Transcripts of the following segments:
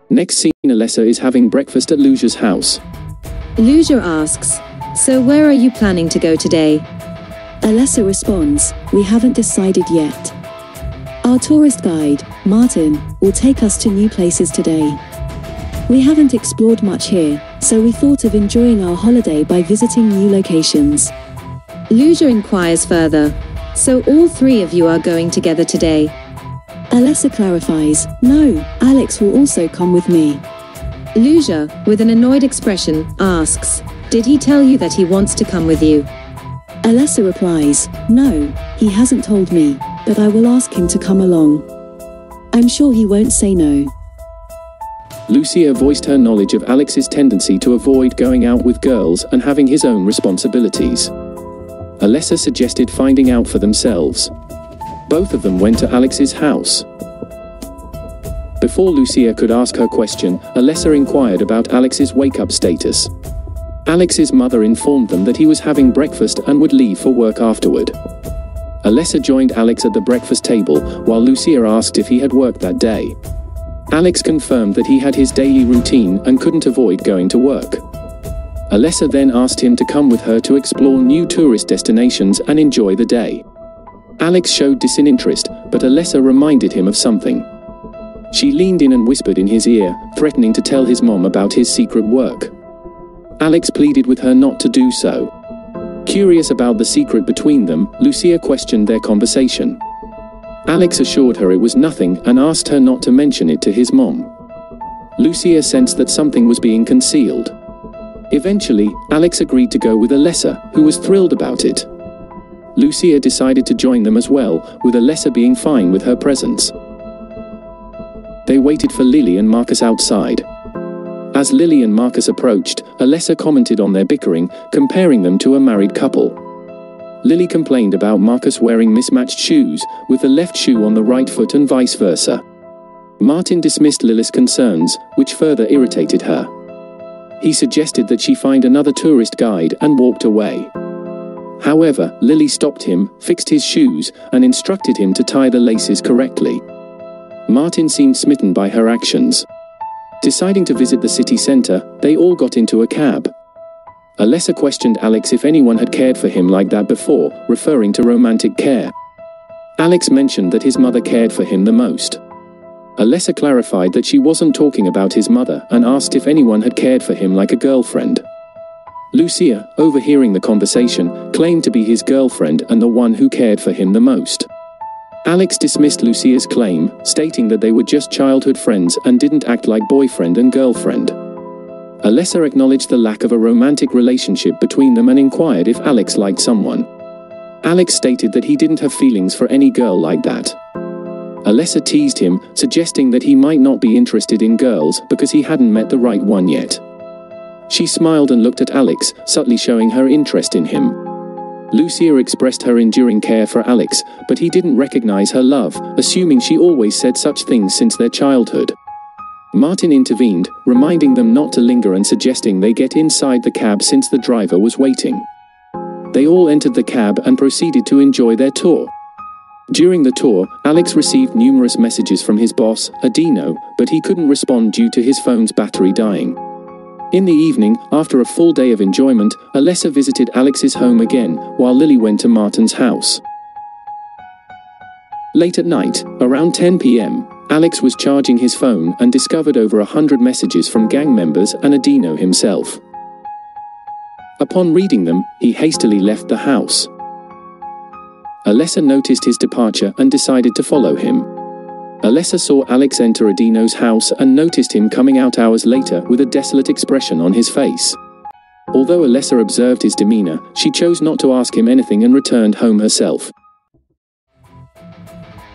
Next scene, Alessa is having breakfast at Lucia's house. Lucia asks, "So where are you planning to go today?" Alessa responds, "We haven't decided yet. Our tourist guide, Martin, will take us to new places today. We haven't explored much here, so we thought of enjoying our holiday by visiting new locations." Lucia inquires further, "So all three of you are going together today?" Alessa clarifies, "No, Alex will also come with me." Lucia, with an annoyed expression, asks, "Did he tell you that he wants to come with you?" Alessa replies, "No, he hasn't told me, but I will ask him to come along. I'm sure he won't say no." Lucia voiced her knowledge of Alex's tendency to avoid going out with girls and having his own responsibilities. Alessa suggested finding out for themselves. Both of them went to Alex's house. Before Lucia could ask her question, Alessa inquired about Alex's wake-up status. Alex's mother informed them that he was having breakfast and would leave for work afterward. Alessa joined Alex at the breakfast table, while Lucia asked if he had worked that day. Alex confirmed that he had his daily routine and couldn't avoid going to work. Alessa then asked him to come with her to explore new tourist destinations and enjoy the day. Alex showed disinterest, but Alessa reminded him of something. She leaned in and whispered in his ear, threatening to tell his mom about his secret work. Alex pleaded with her not to do so. Curious about the secret between them, Lucia questioned their conversation. Alex assured her it was nothing and asked her not to mention it to his mom. Lucia sensed that something was being concealed. Eventually, Alex agreed to go with Alessa, who was thrilled about it. Lucia decided to join them as well, with Alessa being fine with her presence. They waited for Lily and Marcus outside. As Lily and Marcus approached, Alessa commented on their bickering, comparing them to a married couple. Lily complained about Marcus wearing mismatched shoes, with the left shoe on the right foot and vice versa. Martin dismissed Lily's concerns, which further irritated her. He suggested that she find another tourist guide and walked away. However, Lily stopped him, fixed his shoes, and instructed him to tie the laces correctly. Martin seemed smitten by her actions. Deciding to visit the city center, they all got into a cab. Alessa questioned Alex if anyone had cared for him like that before, referring to romantic care. Alex mentioned that his mother cared for him the most. Alessa clarified that she wasn't talking about his mother and asked if anyone had cared for him like a girlfriend. Lucia, overhearing the conversation, claimed to be his girlfriend and the one who cared for him the most. Alex dismissed Lucia's claim, stating that they were just childhood friends and didn't act like boyfriend and girlfriend. Alessa acknowledged the lack of a romantic relationship between them and inquired if Alex liked someone. Alex stated that he didn't have feelings for any girl like that. Alessa teased him, suggesting that he might not be interested in girls because he hadn't met the right one yet. She smiled and looked at Alex, subtly showing her interest in him. Lucia expressed her enduring care for Alex, but he didn't recognize her love, assuming she always said such things since their childhood. Martin intervened, reminding them not to linger and suggesting they get inside the cab since the driver was waiting. They all entered the cab and proceeded to enjoy their tour. During the tour, Alex received numerous messages from his boss, Adino, but he couldn't respond due to his phone's battery dying. In the evening, after a full day of enjoyment, Alessa visited Alex's home again, while Lily went to Martin's house. Late at night, around 10 p.m., Alex was charging his phone and discovered over 100 messages from gang members and Adino himself. Upon reading them, he hastily left the house. Alessa noticed his departure and decided to follow him. Alessa saw Alex enter Adino's house and noticed him coming out hours later with a desolate expression on his face. Although Alessa observed his demeanor, she chose not to ask him anything and returned home herself.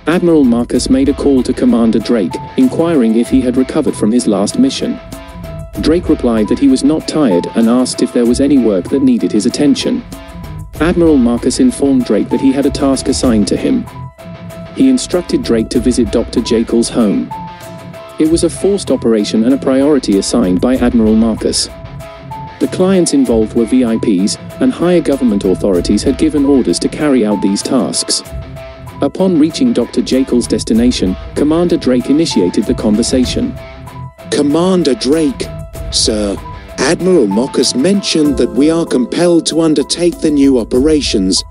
Admiral Marcus made a call to Commander Drake, inquiring if he had recovered from his last mission. Drake replied that he was not tired and asked if there was any work that needed his attention. Admiral Marcus informed Drake that he had a task assigned to him. He instructed Drake to visit Dr. Jekyll's home. It was a forced operation and a priority assigned by Admiral Marcus. The clients involved were VIPs, and higher government authorities had given orders to carry out these tasks. Upon reaching Dr. Jekyll's destination, Commander Drake initiated the conversation. Commander Drake. Sir, Admiral Marcus mentioned that we are compelled to undertake the new operations.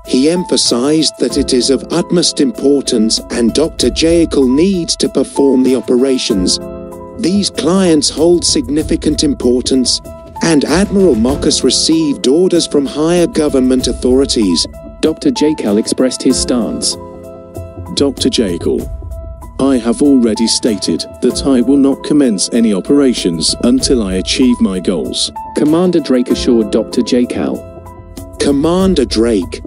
He emphasized that it is of utmost importance and Dr. Jekyll needs to perform the operations. These clients hold significant importance, and Admiral Marcus received orders from higher government authorities. Dr. Jekyll expressed his stance. Dr. Jekyll, I have already stated that I will not commence any operations until I achieve my goals. Commander Drake assured Dr. Jekyll. Commander Drake,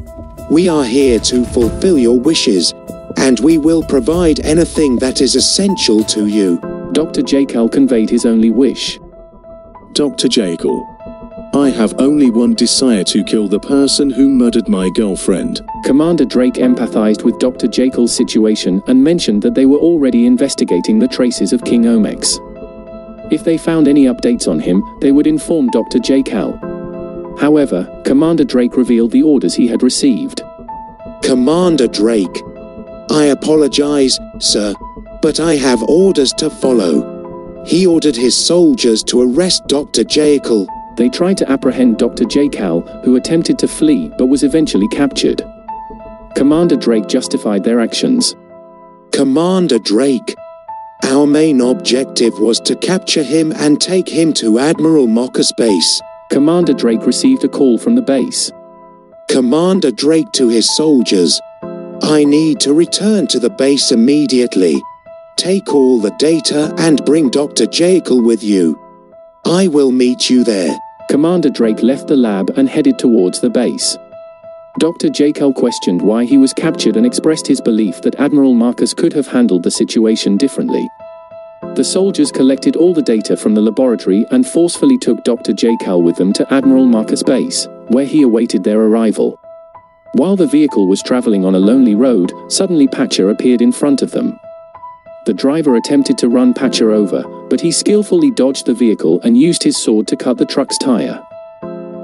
we are here to fulfill your wishes, and we will provide anything that is essential to you. Dr. Jekyll conveyed his only wish. Dr. Jekyll, I have only one desire: to kill the person who murdered my girlfriend. Commander Drake empathized with Dr. Jekyll's situation and mentioned that they were already investigating the traces of King Omex. If they found any updates on him, they would inform Dr. Jekyll. However, Commander Drake revealed the orders he had received. Commander Drake, I apologize, sir, but I have orders to follow. He ordered his soldiers to arrest Dr. Jekyll. They tried to apprehend Dr. Jekyll, who attempted to flee but was eventually captured. Commander Drake justified their actions. Commander Drake, our main objective was to capture him and take him to Admiral Marcus base. Commander Drake received a call from the base. Commander Drake to his soldiers, I need to return to the base immediately. Take all the data and bring Dr. Jekyll with you. I will meet you there. Commander Drake left the lab and headed towards the base. Dr. Jekyll questioned why he was captured and expressed his belief that Admiral Marcus could have handled the situation differently. The soldiers collected all the data from the laboratory and forcefully took Dr. Jekyll with them to Admiral Marcus base, where he awaited their arrival. While the vehicle was traveling on a lonely road, suddenly Patcher appeared in front of them. The driver attempted to run Patcher over, but he skillfully dodged the vehicle and used his sword to cut the truck's tire.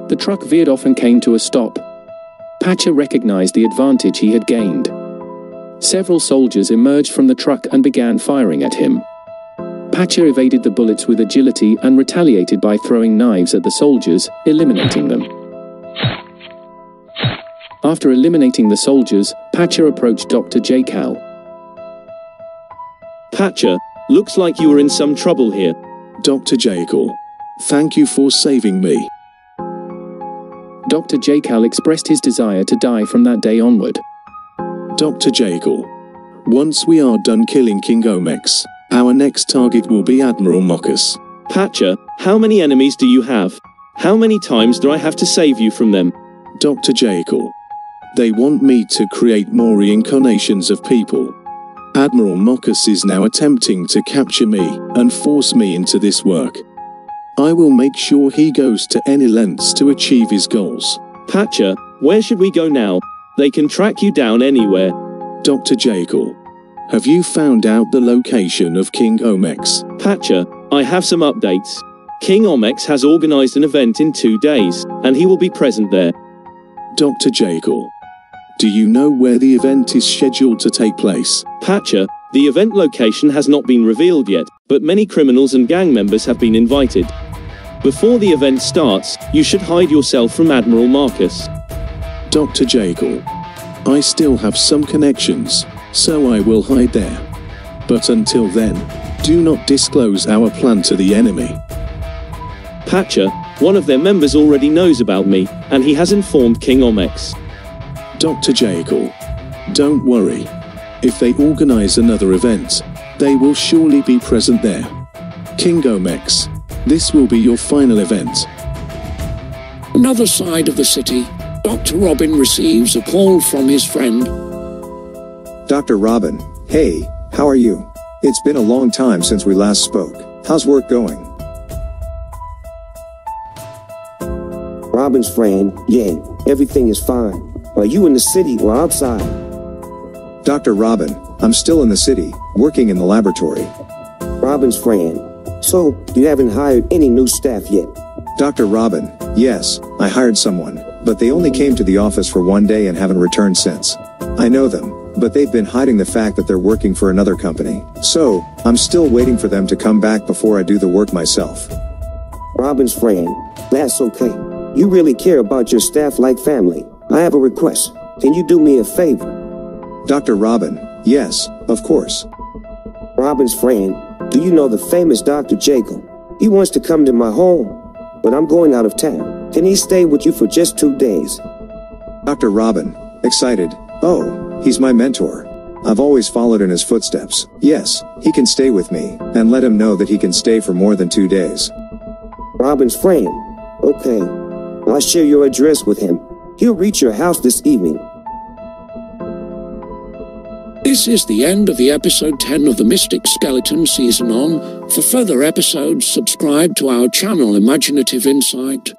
The truck veered off and came to a stop. Patcher recognized the advantage he had gained. Several soldiers emerged from the truck and began firing at him. Patcher evaded the bullets with agility and retaliated by throwing knives at the soldiers, eliminating them. After eliminating the soldiers, Patcher approached Dr. Jekyll. Patcher, looks like you were in some trouble here. Dr. Jekyll, thank you for saving me. Dr. Jekyll expressed his desire to die from that day onward. Dr. Jekyll, once we are done killing King Omex, our next target will be Admiral Marcus. Patcher, how many enemies do you have? How many times do I have to save you from them? Dr. Jekyll, they want me to create more reincarnations of people. Admiral Marcus is now attempting to capture me and force me into this work. I will make sure he goes to any lengths to achieve his goals. Patcher, where should we go now? They can track you down anywhere. Dr. Jekyll, have you found out the location of King Omex? Patcher, I have some updates. King Omex has organized an event in 2 days, and he will be present there. Dr. Jekyll, do you know where the event is scheduled to take place? Patcher, the event location has not been revealed yet, but many criminals and gang members have been invited. Before the event starts, you should hide yourself from Admiral Marcus. Dr. Jekyll, I still have some connections, so I will hide there. But until then, do not disclose our plan to the enemy. Patcher, one of their members already knows about me, and he has informed King Omex. Dr. Jekyll, don't worry. If they organize another event, they will surely be present there. King Omex, this will be your final event. Another side of the city, Dr. Robin receives a call from his friend. Dr. Robin, hey, how are you? It's been a long time since we last spoke. How's work going? Robin's friend, yeah, everything is fine. Are you in the city or outside? Dr. Robin, I'm still in the city, working in the laboratory. Robin's friend, so you haven't hired any new staff yet? Dr. Robin, yes, I hired someone, but they only came to the office for 1 day and haven't returned since. I know them, but they've been hiding the fact that they're working for another company. So, I'm still waiting for them to come back before I do the work myself. Robin's friend, that's okay. You really care about your staff like family. I have a request. Can you do me a favor? Dr. Robin, yes, of course. Robin's friend, do you know the famous Dr. Jacob? He wants to come to my home, but I'm going out of town. Can he stay with you for just 2 days? Dr. Robin, excited. Oh, he's my mentor. I've always followed in his footsteps. Yes, he can stay with me, and let him know that he can stay for more than 2 days. Robin's friend. Okay. I'll share your address with him. He'll reach your house this evening. This is the end of the episode 10 of the Mystic Skeleton season on. For further episodes, subscribe to our channel Imaginative Insight.